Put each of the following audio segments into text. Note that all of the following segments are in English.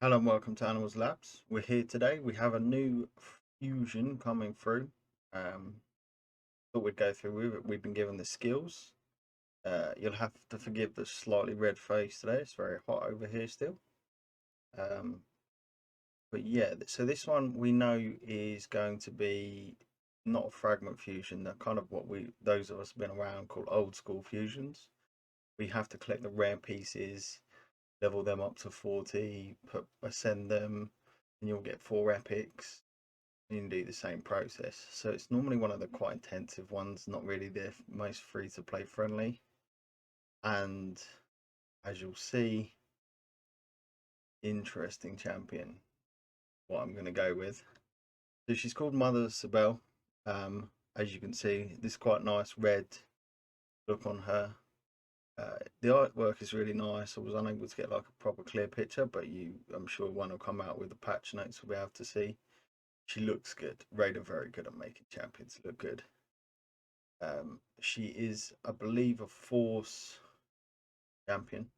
Hello and welcome to Animals Labs. We're here today. We have a new fusion coming through. Um, Thought we'd go through with it. We've been given the skills. You'll have to forgive the slightly red face today. It's very hot over here still. Um, but yeah, so this one we know is going to be not a fragment fusion. They're kind of what those of us have been around called old school fusions. We have to collect the rare pieces, level them up to 40, ascend them, and you'll get 4 epics. You can do the same process. So it's normally one of the quite intensive ones, not really the most free to play friendly. And as you'll see, interesting champion, what I'm going to go with. So she's called Mother Cybele. As you can see, this quite nice red look on her. The artwork is really nice. I was unable to get like a proper clear picture, but I'm sure one will come out with the patch notes we'll be able to see. She looks good. Raid are very good at making champions look good. She is, I believe, a Force champion,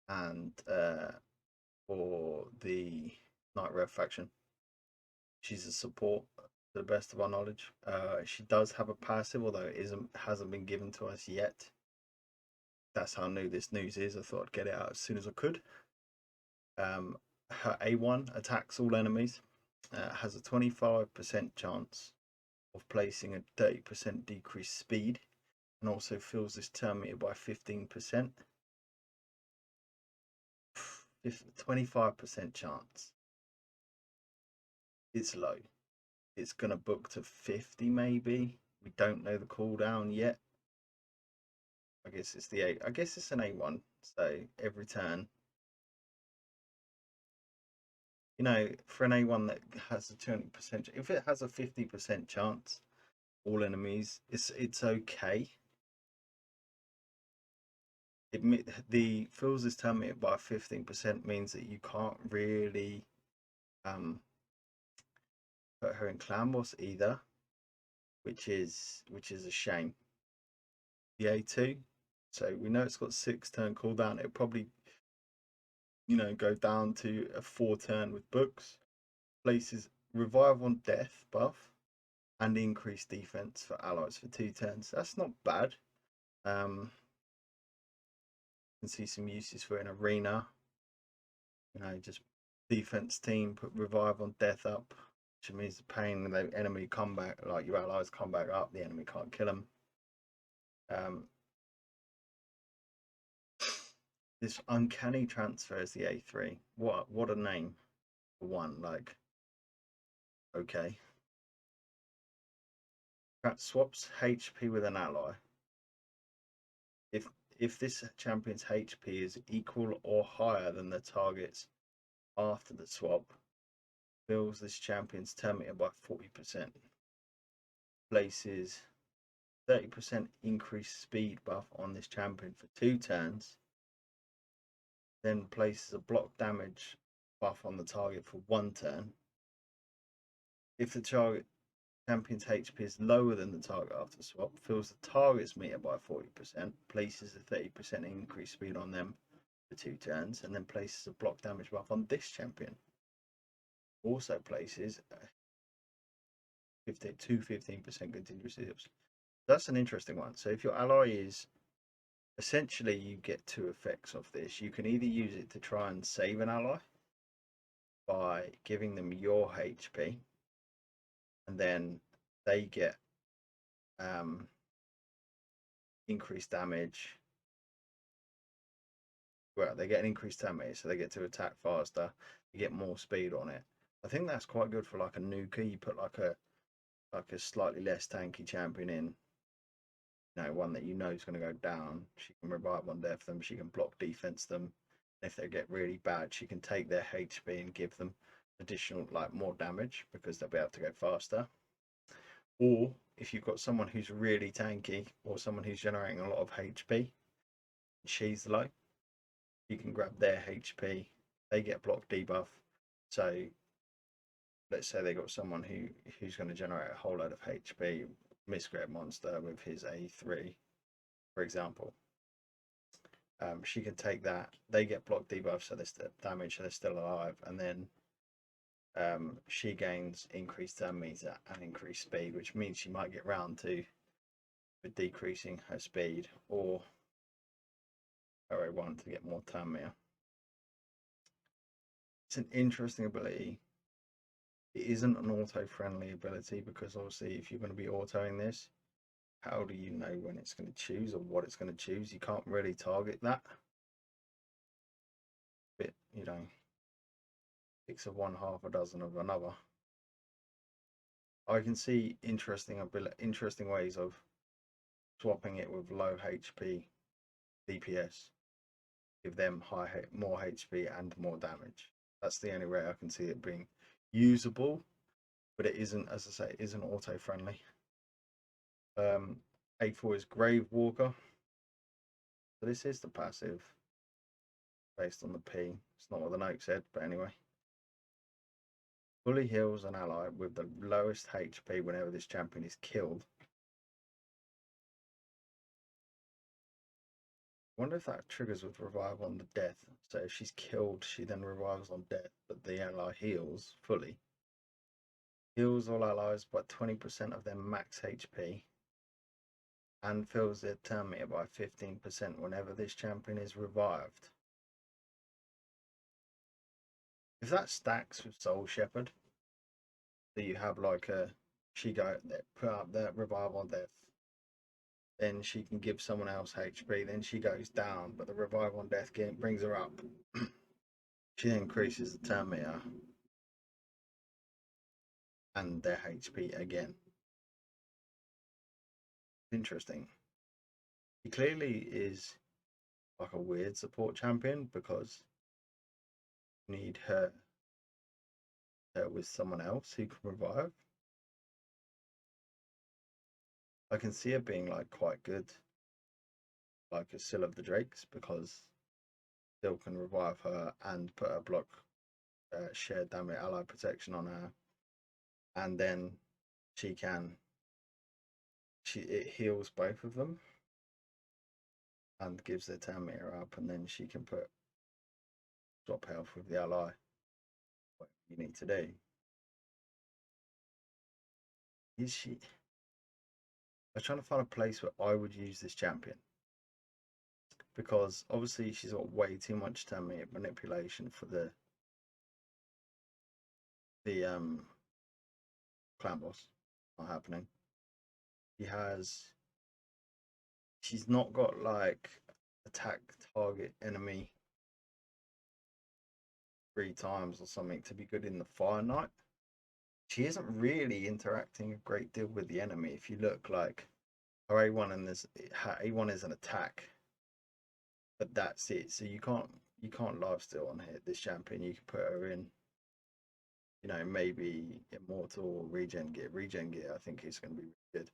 and for the Night Rev faction, she's a support to the best of our knowledge. She does have a passive, although it hasn't been given to us yet. That's how new this news is. I thought I'd get it out as soon as I could. Her A1 attacks all enemies. Has a 25% chance of placing a 30% decreased speed, and also fills this turn meter by 15%. 25% chance. It's low. It's gonna book to 50 maybe. We don't know the cooldown yet. I guess it's the A. I guess it's an A1. So every turn, for an A1 that has a 20%, if it has a 50% chance, all enemies, it's okay. The fills this turn meter by 15% means that you can't really put her in clan boss either, which is a shame. The A2, so we know it's got 6 turn cooldown. It'll probably go down to a 4 turn with books. Places revive on death buff and increase defense for allies for 2 turns. That's not bad. You can see some uses for an arena. Just defense team, put revive on death up, which means the pain the enemy come back, like your allies come back up, the enemy can't kill them. This uncanny transfer is the A3. What a name for one. Like, okay. That swaps HP with an ally. If this champion's HP is equal or higher than the target's after the swap, fills this champion's turn meter by 40%. Places 30% increased speed buff on this champion for 2 turns. Then places a block damage buff on the target for 1 turn. If the target champion's HP is lower than the target after swap, fills the target's meter by 40%, places a 30% increased speed on them for 2 turns, and then places a block damage buff on this champion. Also places 15% continuous heals. That's an interesting one. So if your ally is essentially, you get 2 effects of this. You can either use it to try and save an ally by giving them your HP, and then they get increased damage. Well, they get an increased damage, so they get to attack faster. You get more speed on it. I think that's quite good for like a nuker. You put like a slightly less tanky champion in, one that is going to go down. She can revive on death them. She can block defense them. If they get really bad, she can take their HP and give them additional, like, more damage because they'll be able to go faster. Or if you've got someone who's really tanky or someone who's generating a lot of HP, she's low, you can grab their HP. They get block debuff. So let's say they got someone who's going to generate a whole load of HP, Miscreant monster with his A3, for example. She can take that. They get block debuff, so they're still damage, so they're still alive, and then she gains increased turn meter and increased speed, which means she might get round to with decreasing her speed or her A1 to get more turn meter. It's an interesting ability. It isn't an auto-friendly ability because obviously if you're going to be autoing this, how do you know when it's going to choose or what it's going to choose? You can't really target that. Bit, you know, 6 of one, half a dozen of another. I can see interesting ways of swapping it with low HP DPS, give them more HP and more damage. That's the only way I can see it being usable, but it isn't, as I say, it isn't auto friendly. A4 is Grave Walker. So this is the passive based on the P. It's not what the note said, but anyway. Fully heals an ally with the lowest HP whenever this champion is killed. I wonder if that triggers with revive on the death. So if she's killed, she then revives on death, but the ally heals fully. Heals all allies by 20% of their max HP. And fills their turn meter by 15% whenever this champion is revived. If that stacks with Soul Shepherd, so you have like she put up that revive on death, then she can give someone else HP, then she goes down, but the revive on death brings her up. She then increases the turn meter and their HP again. Interesting. He clearly is like a weird support champion because you need her with someone else who can revive. I can see it being like quite good, like a Seal of the Drakes, because still can revive her and put a block shared damage ally protection on her, and then it heals both of them and gives their turn meter up, and then she can swap health with the ally. What you need to do is she. I was trying to find a place where I would use this champion because obviously she's got way too much turn meter manipulation for the clan boss. Not happening. She's not got like attack target enemy 3 times or something to be good in the Fire Knight. She isn't really interacting a great deal with the enemy. If you look, like her A1 and her A1 is an attack, but that's it. So you can't lifesteal on here. This champion, you can put her in, you know, maybe Immortal or Regen Gear. Regen Gear, I think, is going to be really good.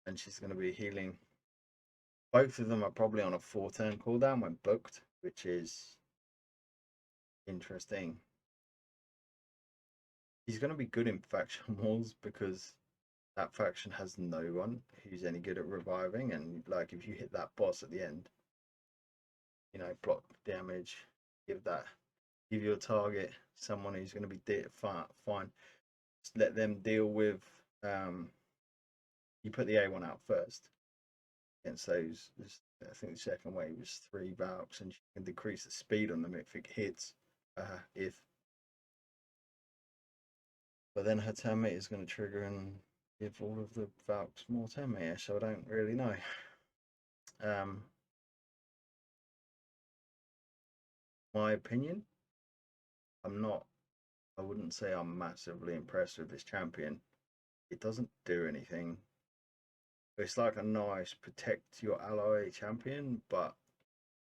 And she's going to be healing. Both of them are probably on a 4-turn cooldown when booked, which is interesting. He's going to be good in faction wars because that faction has no one who's any good at reviving, and like if you hit that boss at the end, you know, block damage, give your target someone who's going to be fine. Just let them deal with. You put the A1 out first against those. I think the second wave is 3 Valks, and you can decrease the speed on them if it hits. But then her turn meter is going to trigger and give all of the Valks more turn meter, so I don't really know. My opinion, I wouldn't say I'm massively impressed with this champion. It doesn't do anything. It's like a nice protect your ally champion, but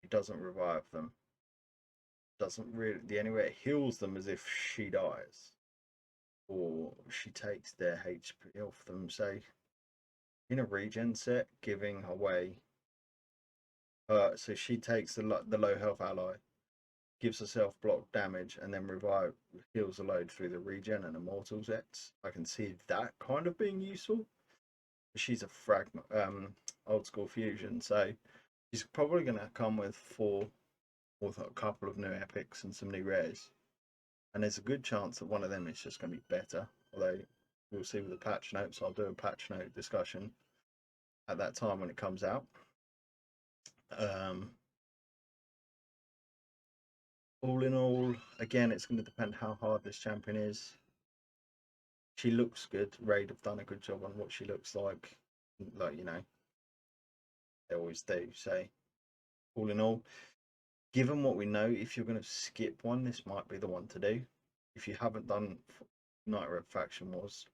it doesn't revive them. Doesn't really. The only way it heals them is if she dies or she takes their HP off them. So in a regen set, giving away. So she takes the low health ally, gives herself block damage, and then heals a load through the regen and immortal sets. I can see that kind of being useful. she's a fragment, Old Skool Fusion, so she's probably going to come with 4 or a couple of new epics and some new rares. And there's a good chance that one of them is just going to be better. Although we'll see with the patch notes. I'll do a patch note discussion at that time when it comes out. All in all, again, it's going to depend how hard this champion is. She looks good. Raid have done a good job on what she looks like. Like, you know, they always do. So, all in all, given what we know, if you're going to skip one, this might be the one to do. If you haven't done Night Red Faction Wars,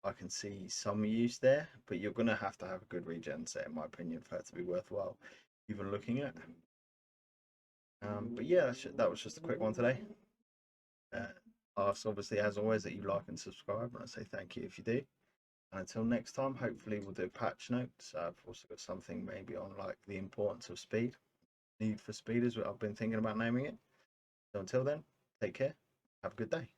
I can see some use there, but you're going to have a good regen set, in my opinion, for it to be worthwhile even looking at. But yeah, that was just a quick one today. Ask, obviously, as always, that you like and subscribe, and I say thank you if you do. And until next time, hopefully we'll do patch notes. I've also got something maybe on like the importance of speed, need for speed is what I've been thinking about naming it. So until then, take care, have a good day.